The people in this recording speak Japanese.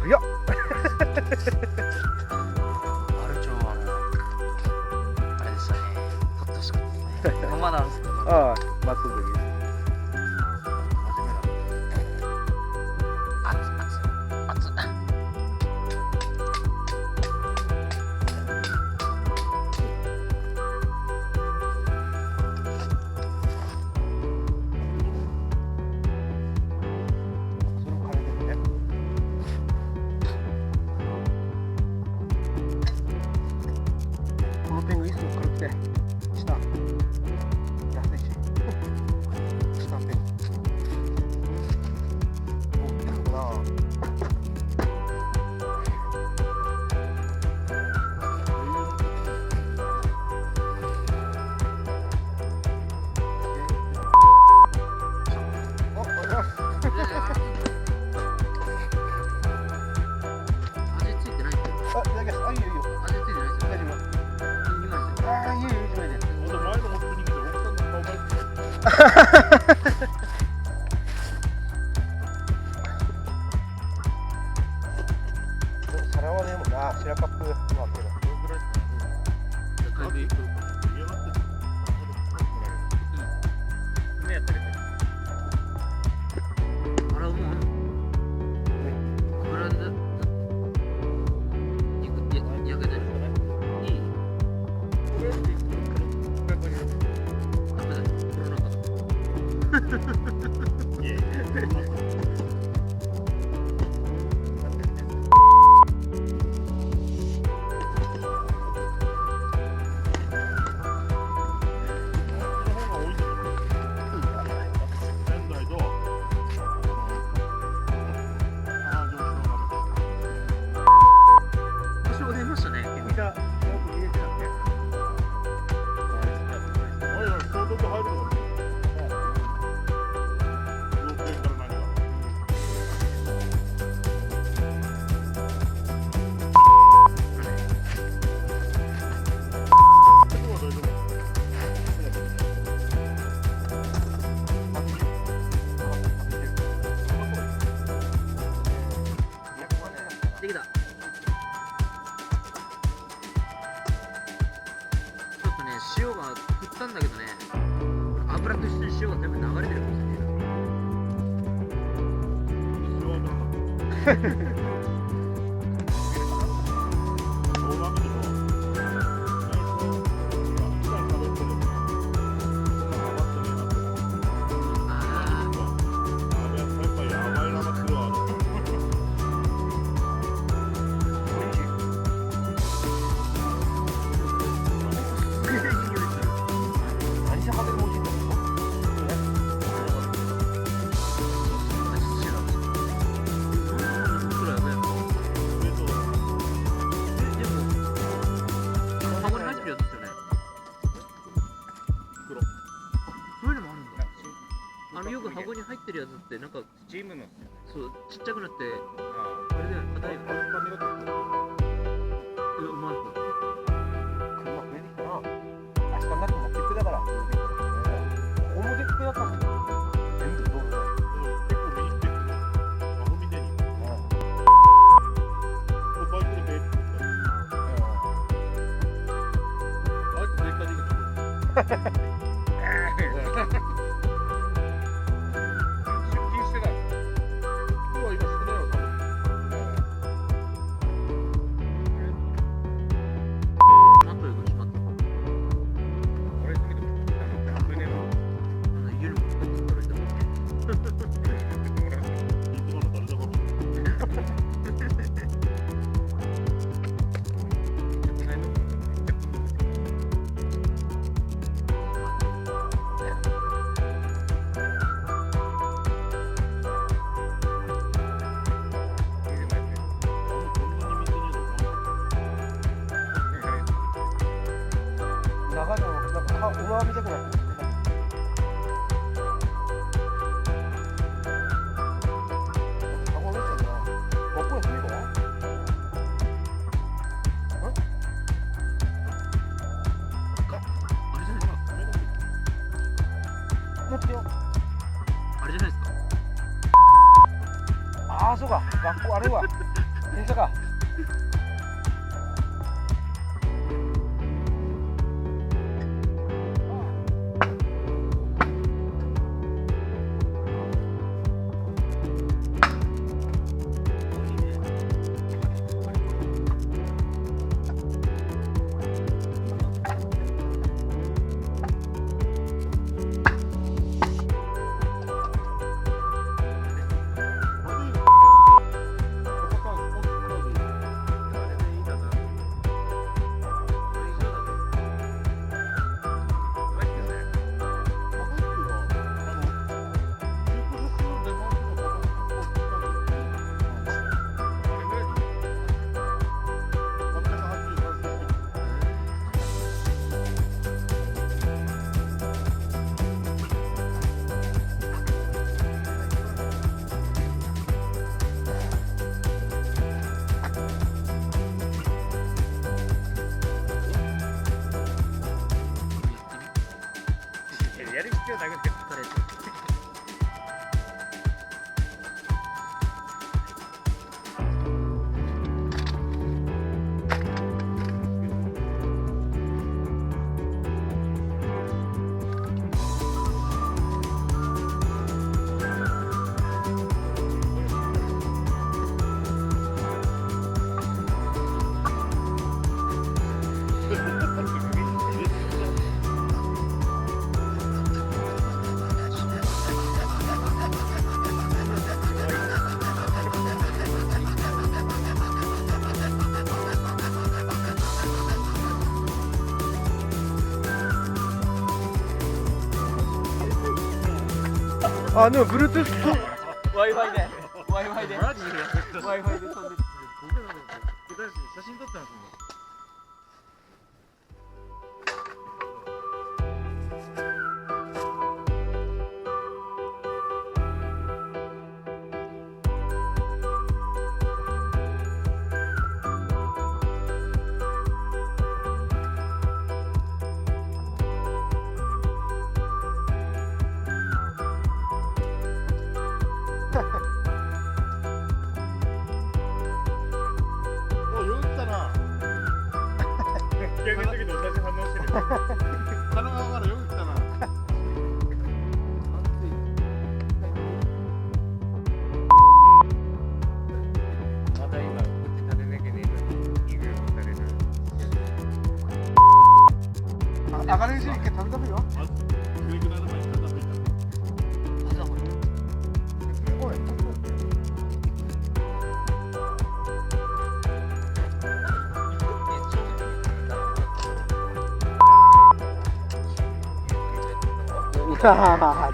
いやマルチョはあれでしたね。取ってほしかったですね。まだあるんですけど。ああ、まっすぐで。このペンがいつも軽くて下安いし下ペンおっかなおっお願いします味ついてないって。あ、いただきます。あ、いいよいいよ。味ついてないですよ。大丈夫。ああ、いいよいいよ、一枚で。前のオープニングで奥さんの顔描いて皿はね、もうな、白カップ、まあ、これだ。ねやったりね。あれもう油で肉焼けてる。いい。ダメだ。コロナ禍だ。いえいえ。私も出ましたね。見た、よく見えてたね。おいおい、相当入るの。できた。ちょっとね、塩が振ったんだけどね、油と一緒に塩が全部流れてるかもしれない。何して派手に美味しいんだろう。よく箱に入ってるやつってなんかチームのそうちっちゃくなってあれだよね硬いよね。うまい。車増えてきたな。明日になっても結局だから。ここも結局だったんだよ。全部道路だよ。結構見に来てるけど、アホみたいに。バイクでベーってバイクでかできた。長いのなんか上見たくなってる。ああ、そうか、学校あれは。したか。やる必要なくて疲れてあ、でも Bluetooth と Wi-Fi で Wi-Fi でマジで Wi-Fi で飛んで写真撮ったんですもん。お、よく来たな。引き上げた時と同じ反応してる。神奈川からよく来たな。まだ今こっち立てなきゃねえのに2秒もされる。上がれるし、一回食べためよ。教育のアドバイスが出た。おい、まあまあ